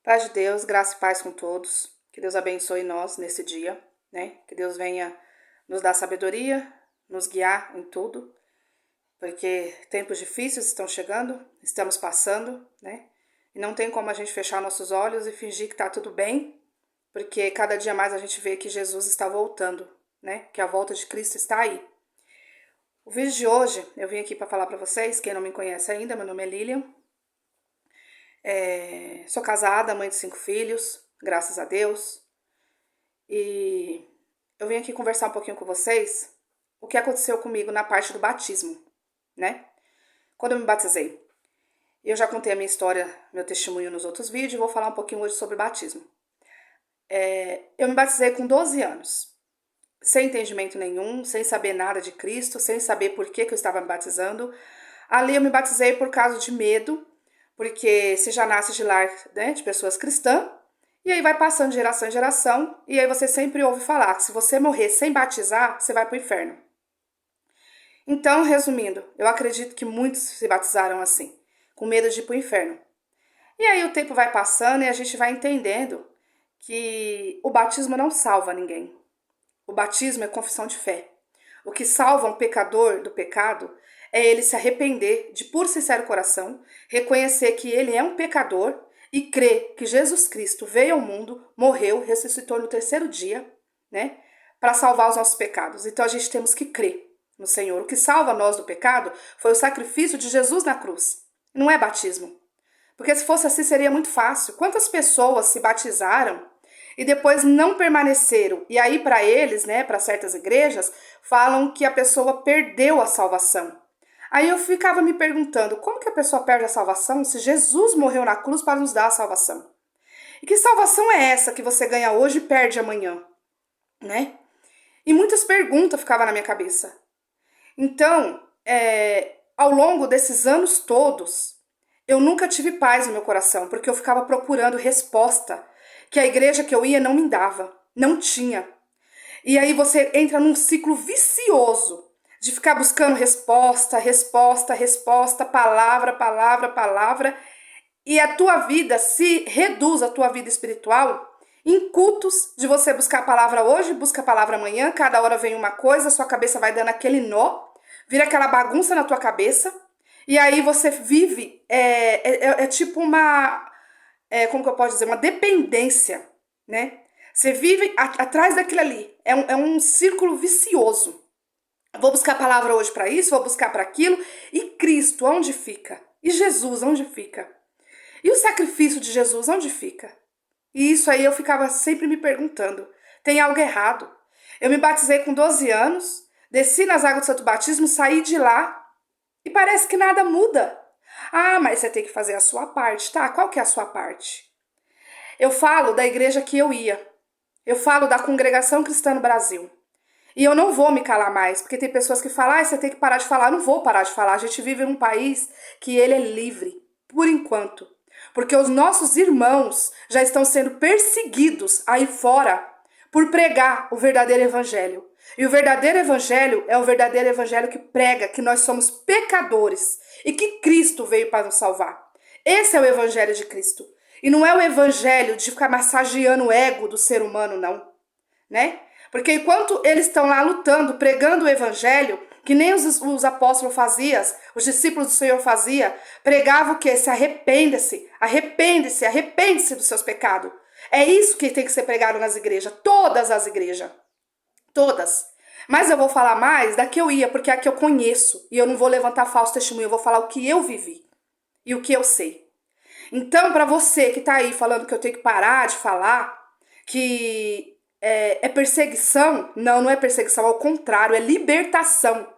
Paz de Deus, graça e paz com todos. Que Deus abençoe nós nesse dia, né? Que Deus venha nos dar sabedoria, nos guiar em tudo, porque tempos difíceis estão chegando, estamos passando, né? E não tem como a gente fechar nossos olhos e fingir que tá tudo bem, porque cada dia mais a gente vê que Jesus está voltando, né? Que a volta de Cristo está aí. O vídeo de hoje, eu vim aqui para falar para vocês, quem não me conhece ainda, meu nome é Lilian. Sou casada, mãe de 5 filhos, graças a Deus. E eu vim aqui conversar um pouquinho com vocês o que aconteceu comigo na parte do batismo, né? Quando eu me batizei. Eu já contei a minha história, meu testemunho nos outros vídeos, e vou falar um pouquinho hoje sobre batismo. Eu me batizei com 12 anos, sem entendimento nenhum, sem saber nada de Cristo, sem saber por que eu estava me batizando. Ali eu me batizei por causa de medo, porque você já nasce de lar, né, de pessoas cristãs, e aí vai passando de geração em geração, e aí você sempre ouve falar que se você morrer sem batizar, você vai para o inferno. Então, resumindo, eu acredito que muitos se batizaram assim, com medo de ir para o inferno. E aí o tempo vai passando e a gente vai entendendo que o batismo não salva ninguém. O batismo é confissão de fé. O que salva um pecador do pecado é ele se arrepender de puro e sincero coração, reconhecer que ele é um pecador e crer que Jesus Cristo veio ao mundo, morreu, ressuscitou no terceiro dia, né, para salvar os nossos pecados. Então a gente temos que crer no Senhor. O que salva nós do pecado foi o sacrifício de Jesus na cruz. Não é batismo. Porque se fosse assim seria muito fácil. Quantas pessoas se batizaram e depois não permaneceram? E aí para eles, né, para certas igrejas, falam que a pessoa perdeu a salvação. Aí eu ficava me perguntando, como que a pessoa perde a salvação se Jesus morreu na cruz para nos dar a salvação? E que salvação é essa que você ganha hoje e perde amanhã, né? E muitas perguntas ficavam na minha cabeça. Então, ao longo desses anos todos, eu nunca tive paz no meu coração, porque eu ficava procurando resposta que a igreja que eu ia não me dava, não tinha. E aí você entra num ciclo vicioso de ficar buscando resposta, resposta, resposta, palavra, palavra, palavra, e a tua vida se reduz, a tua vida espiritual, em cultos de você buscar a palavra hoje, busca a palavra amanhã, cada hora vem uma coisa, sua cabeça vai dando aquele nó, vira aquela bagunça na tua cabeça, e aí você vive, tipo uma, como que eu posso dizer, uma dependência, né? Você vive atrás daquilo ali, é um círculo vicioso. Vou buscar a palavra hoje para isso, vou buscar para aquilo, e Cristo, onde fica? E Jesus, onde fica? E o sacrifício de Jesus, onde fica? E isso aí eu ficava sempre me perguntando, tem algo errado. Eu me batizei com 12 anos, desci nas águas do Santo Batismo, saí de lá, e parece que nada muda. Ah, mas você tem que fazer a sua parte, tá? Qual que é a sua parte? Eu falo da igreja que eu ia. Eu falo da Congregação Cristã no Brasil. E eu não vou me calar mais, porque tem pessoas que falam, você tem que parar de falar. Eu não vou parar de falar. A gente vive num país que ele é livre, por enquanto. Porque os nossos irmãos já estão sendo perseguidos aí fora por pregar o verdadeiro evangelho. E o verdadeiro evangelho é o verdadeiro evangelho que prega que nós somos pecadores e que Cristo veio para nos salvar. Esse é o evangelho de Cristo. E não é o evangelho de ficar massageando o ego do ser humano, não, né? Porque enquanto eles estão lá lutando, pregando o evangelho, que nem os apóstolos faziam, os discípulos do Senhor faziam, pregavam o quê? Se arrependa-se, arrepende-se, arrepende-se dos seus pecados. É isso que tem que ser pregado nas igrejas, todas as igrejas, todas. Mas eu vou falar mais da que eu ia, porque é a que eu conheço, e eu não vou levantar falso testemunho, eu vou falar o que eu vivi e o que eu sei. Então, para você que tá aí falando que eu tenho que parar de falar, que é perseguição, não é perseguição, ao contrário, é libertação.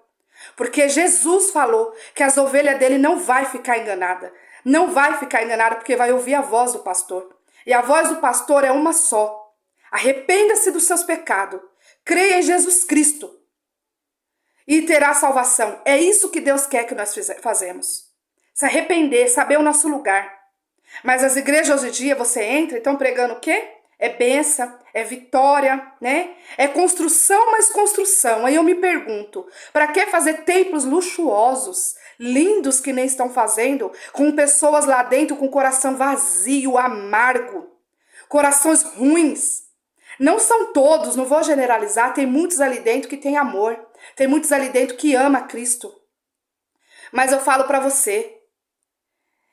Porque Jesus falou que as ovelhas dele não vai ficar enganada. Não vai ficar enganada porque vai ouvir a voz do pastor. E a voz do pastor é uma só. Arrependa-se dos seus pecados. Creia em Jesus Cristo. E terá salvação. É isso que Deus quer que nós fazemos. Se arrepender, saber o nosso lugar. Mas as igrejas hoje em dia, você entra e estão pregando o quê? É bênção, é vitória, né? É construção, mais construção. Aí eu me pergunto, para que fazer templos luxuosos, lindos que nem estão fazendo, com pessoas lá dentro com coração vazio, amargo, corações ruins. Não são todos, não vou generalizar, tem muitos ali dentro que têm amor, tem muitos ali dentro que ama Cristo. Mas eu falo para você,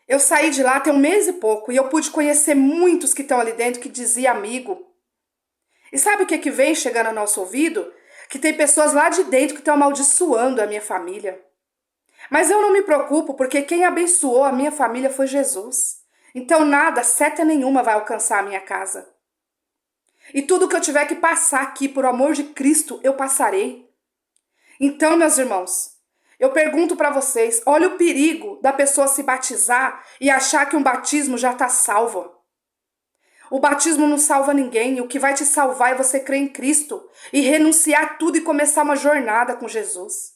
eu saí de lá tem um mês e pouco e eu pude conhecer muitos que estão ali dentro que dizia amigo. E sabe o que vem chegando ao nosso ouvido? Que tem pessoas lá de dentro que estão amaldiçoando a minha família. Mas eu não me preocupo, porque quem abençoou a minha família foi Jesus. Então nada, seta nenhuma vai alcançar a minha casa. E tudo que eu tiver que passar aqui por amor de Cristo, eu passarei. Então, meus irmãos, eu pergunto para vocês, olha o perigo da pessoa se batizar e achar que um batismo já está salvo. O batismo não salva ninguém, o que vai te salvar é você crer em Cristo e renunciar tudo e começar uma jornada com Jesus.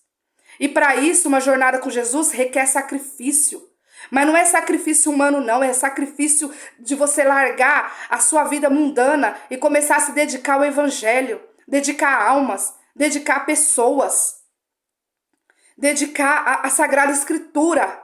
E para isso, uma jornada com Jesus requer sacrifício. Mas não é sacrifício humano não, é sacrifício de você largar a sua vida mundana e começar a se dedicar ao evangelho, dedicar a almas, dedicar a pessoas, dedicar a Sagrada Escritura.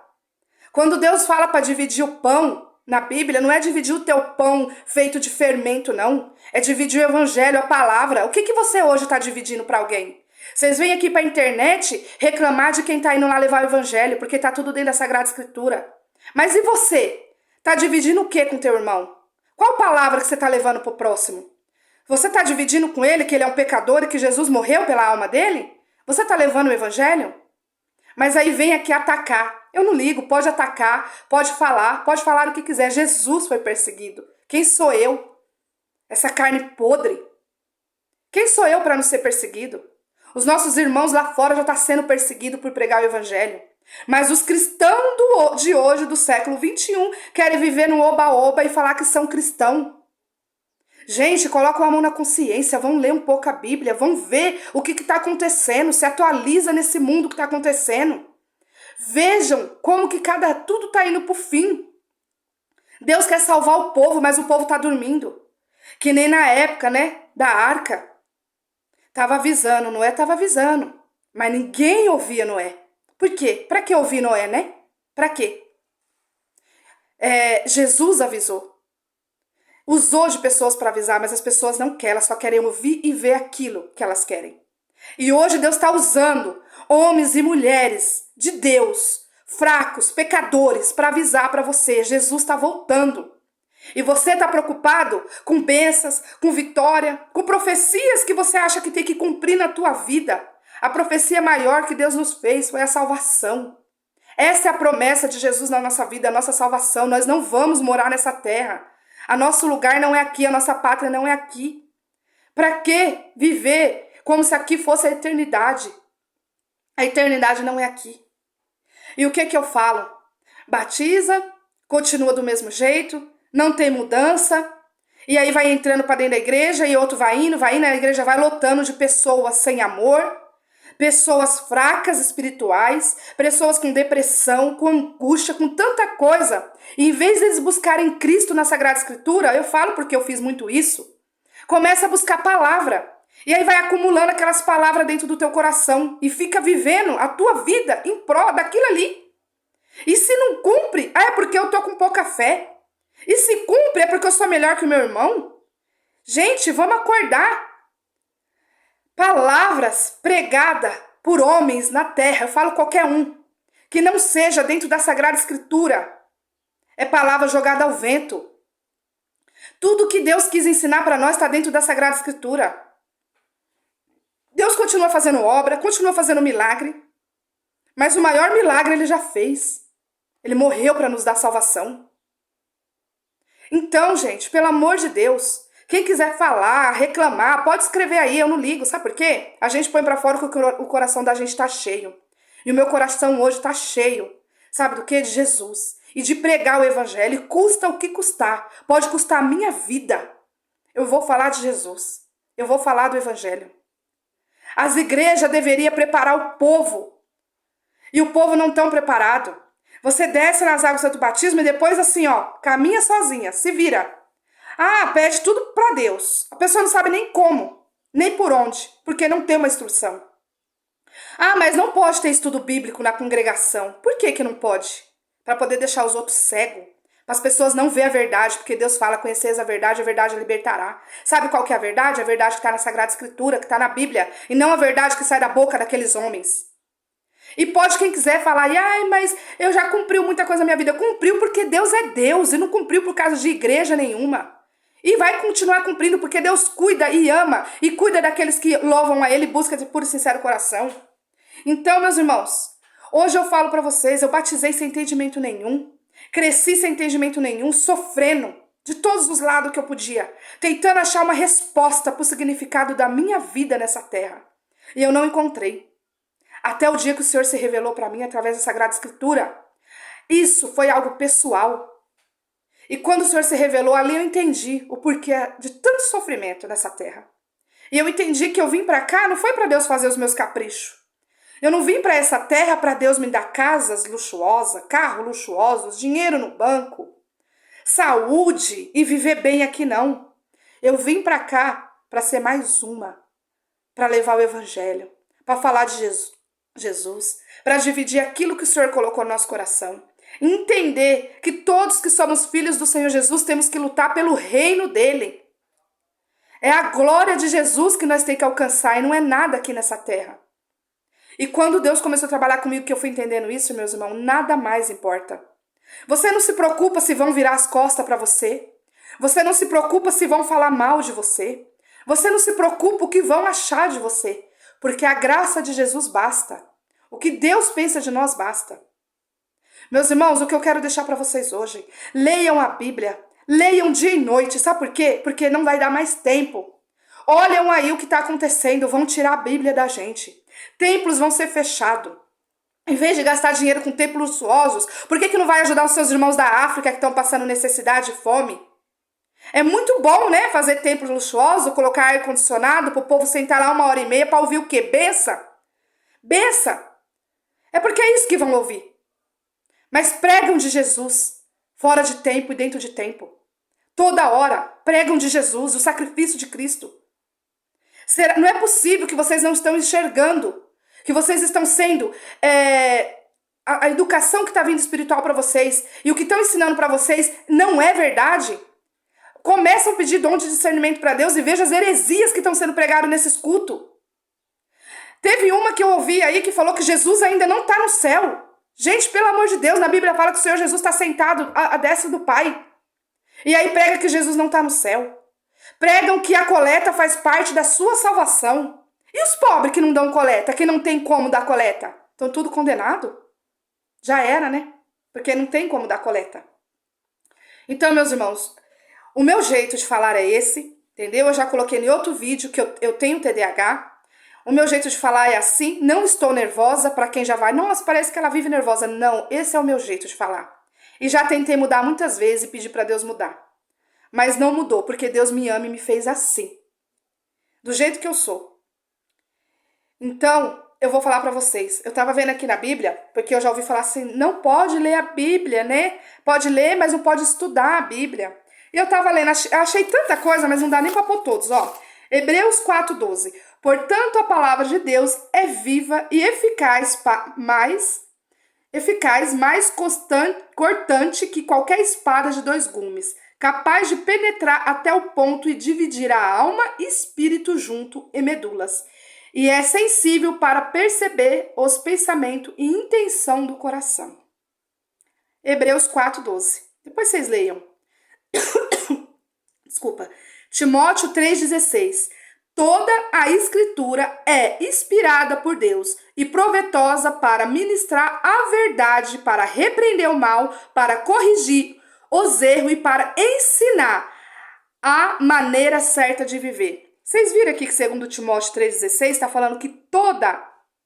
Quando Deus fala para dividir o pão na Bíblia, não é dividir o teu pão feito de fermento, não. É dividir o evangelho, a palavra. O que você hoje está dividindo para alguém? Vocês vêm aqui para a internet reclamar de quem está indo lá levar o evangelho, porque está tudo dentro da Sagrada Escritura. Mas e você? Está dividindo o que com teu irmão? Qual palavra que você está levando para o próximo? Você está dividindo com ele que ele é um pecador e que Jesus morreu pela alma dele? Você está levando o evangelho? Mas aí vem aqui atacar. Eu não ligo, pode atacar, pode falar o que quiser. Jesus foi perseguido. Quem sou eu? Essa carne podre. Quem sou eu para não ser perseguido? Os nossos irmãos lá fora já estão sendo perseguidos por pregar o evangelho. Mas os cristãos de hoje, do século XXI, querem viver no oba-oba e falar que são cristãos. Gente, colocam a mão na consciência, vão ler um pouco a Bíblia, vão ver o que está acontecendo, se atualiza nesse mundo que está acontecendo. Vejam como que tudo está indo para o fim. Deus quer salvar o povo, mas o povo está dormindo. Que nem na época, da arca. Tava avisando, Noé estava avisando. Mas ninguém ouvia Noé. Por quê? Para que ouvir Noé, né? Para quê? Jesus avisou. Usou de pessoas para avisar, mas as pessoas não querem. Elas só querem ouvir e ver aquilo que elas querem. E hoje Deus está usando homens e mulheres de Deus, fracos, pecadores, para avisar para você. Jesus está voltando. E você está preocupado com bênçãos, com vitória, com profecias que você acha que tem que cumprir na tua vida. A profecia maior que Deus nos fez foi a salvação. Essa é a promessa de Jesus na nossa vida, a nossa salvação. Nós não vamos morar nessa terra. A nosso lugar não é aqui, a nossa pátria não é aqui. Para que viver como se aqui fosse a eternidade? A eternidade não é aqui. E o que eu falo? Batiza, continua do mesmo jeito, não tem mudança, e aí vai entrando para dentro da igreja e outro vai indo, a igreja vai lotando de pessoas sem amor, pessoas fracas espirituais, pessoas com depressão, com angústia, com tanta coisa. E em vez deles buscarem Cristo na Sagrada Escritura, eu falo porque eu fiz muito isso, começa a buscar palavra. E aí vai acumulando aquelas palavras dentro do teu coração e fica vivendo a tua vida em prol daquilo ali. E se não cumpre, é porque eu tô com pouca fé. E se cumpre, é porque eu sou melhor que o meu irmão? Gente, vamos acordar. Palavras pregadas por homens na terra, eu falo qualquer um, que não seja dentro da Sagrada Escritura, é palavra jogada ao vento. Tudo que Deus quis ensinar para nós está dentro da Sagrada Escritura. Deus continua fazendo obra, continua fazendo milagre, mas o maior milagre ele já fez. Ele morreu para nos dar salvação. Então, gente, pelo amor de Deus, quem quiser falar, reclamar, pode escrever aí, eu não ligo, sabe por quê? A gente põe pra fora que o coração da gente tá cheio. E o meu coração hoje tá cheio, sabe do quê? De Jesus. E de pregar o evangelho, e custa o que custar. Pode custar a minha vida. Eu vou falar de Jesus. Eu vou falar do evangelho. As igrejas deveriam preparar o povo. E o povo não tão preparado. Você desce nas águas do batismo e depois assim, caminha sozinha, se vira. Pede tudo para Deus. A pessoa não sabe nem como, nem por onde, porque não tem uma instrução. Ah, mas não pode ter estudo bíblico na congregação. Por que que não pode? Para poder deixar os outros cegos. Para as pessoas não ver a verdade, porque Deus fala, conheceis a verdade a libertará. Sabe qual que é a verdade? A verdade que está na Sagrada Escritura, que está na Bíblia, e não a verdade que sai da boca daqueles homens. E pode quem quiser falar, ai, mas eu já cumpriu muita coisa na minha vida. Cumpriu porque Deus é Deus, e não cumpriu por causa de igreja nenhuma. E vai continuar cumprindo, porque Deus cuida e ama, e cuida daqueles que louvam a Ele e buscam de puro e sincero coração. Então, meus irmãos, hoje eu falo para vocês, eu batizei sem entendimento nenhum, cresci sem entendimento nenhum, sofrendo de todos os lados que eu podia, tentando achar uma resposta para o significado da minha vida nessa terra. E eu não encontrei. Até o dia que o Senhor se revelou para mim através da Sagrada Escritura. Isso foi algo pessoal. E quando o Senhor se revelou, ali eu entendi o porquê de tanto sofrimento nessa terra. E eu entendi que eu vim para cá, não foi para Deus fazer os meus caprichos. Eu não vim para essa terra para Deus me dar casas luxuosas, carros luxuosos, dinheiro no banco, saúde e viver bem aqui, não. Eu vim para cá para ser mais uma, para levar o evangelho, para falar de Jesus, para dividir aquilo que o Senhor colocou no nosso coração. Entender que todos que somos filhos do Senhor Jesus temos que lutar pelo reino dele. É a glória de Jesus que nós temos que alcançar e não é nada aqui nessa terra. E quando Deus começou a trabalhar comigo, que eu fui entendendo isso, meus irmãos, nada mais importa. Você não se preocupa se vão virar as costas para você. Você não se preocupa se vão falar mal de você. Você não se preocupa o que vão achar de você. Porque a graça de Jesus basta. O que Deus pensa de nós basta. Meus irmãos, o que eu quero deixar para vocês hoje, leiam a Bíblia. Leiam dia e noite. Sabe por quê? Porque não vai dar mais tempo. Olham aí o que está acontecendo. Vão tirar a Bíblia da gente. Templos vão ser fechados. Em vez de gastar dinheiro com templos luxuosos, por que não vai ajudar os seus irmãos da África que estão passando necessidade e fome? É muito bom, né? Fazer templos luxuosos, colocar ar-condicionado para o povo sentar lá 1h30 para ouvir o quê? Benção? Benção? É porque é isso que vão ouvir. Mas pregam de Jesus, fora de tempo e dentro de tempo. Toda hora pregam de Jesus, o sacrifício de Cristo. Não é possível que vocês não estão enxergando, que vocês estão sendo a educação que está vindo espiritual para vocês e o que estão ensinando para vocês não é verdade. Começam a pedir dom de discernimento para Deus e veja as heresias que estão sendo pregadas nesses cultos. Teve uma que eu ouvi aí que falou que Jesus ainda não está no céu. Gente, pelo amor de Deus, na Bíblia fala que o Senhor Jesus está sentado à destra do Pai. E aí prega que Jesus não está no céu. Pregam que a coleta faz parte da sua salvação. E os pobres que não dão coleta, que não tem como dar coleta? Estão tudo condenado? Já era, né? Porque não tem como dar coleta. Então, meus irmãos, o meu jeito de falar é esse, entendeu? Eu já coloquei em outro vídeo que eu tenho TDAH. O meu jeito de falar é assim, não estou nervosa, para quem já vai, nossa, parece que ela vive nervosa. Não, esse é o meu jeito de falar. E já tentei mudar muitas vezes e pedir para Deus mudar. Mas não mudou, porque Deus me ama e me fez assim. Do jeito que eu sou. Então, eu vou falar para vocês. Eu tava vendo aqui na Bíblia, porque eu já ouvi falar assim, não pode ler a Bíblia, né? Pode ler, mas não pode estudar a Bíblia. E eu tava lendo, achei tanta coisa, mas não dá nem para pôr todos, ó. Hebreus 4:12. Portanto, a palavra de Deus é viva e eficaz, mais cortante que qualquer espada de 2 gumes, capaz de penetrar até o ponto e dividir a alma e espírito junto e medulas. E é sensível para perceber os pensamentos e intenção do coração. Hebreus 4:12. Depois vocês leiam. Desculpa. Timóteo 3:16. Toda a escritura é inspirada por Deus e proveitosa para ministrar a verdade, para repreender o mal, para corrigir os erros e para ensinar a maneira certa de viver. Vocês viram aqui que segundo Timóteo 3:16 está falando que toda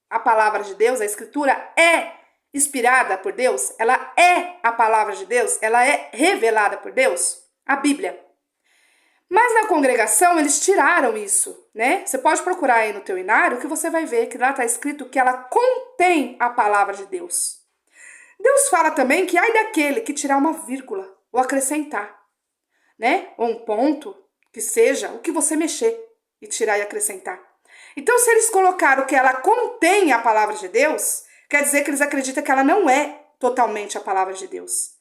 a palavra de Deus, a escritura é inspirada por Deus? Ela é a palavra de Deus? Ela é revelada por Deus? A Bíblia. Mas na congregação eles tiraram isso, né? Você pode procurar aí no teu inário que você vai ver que lá está escrito que ela contém a palavra de Deus. Deus fala também que ai daquele que tirar uma vírgula ou acrescentar, né? Ou um ponto, que seja o que você mexer e tirar e acrescentar. Então, se eles colocaram que ela contém a palavra de Deus, quer dizer que eles acreditam que ela não é totalmente a palavra de Deus.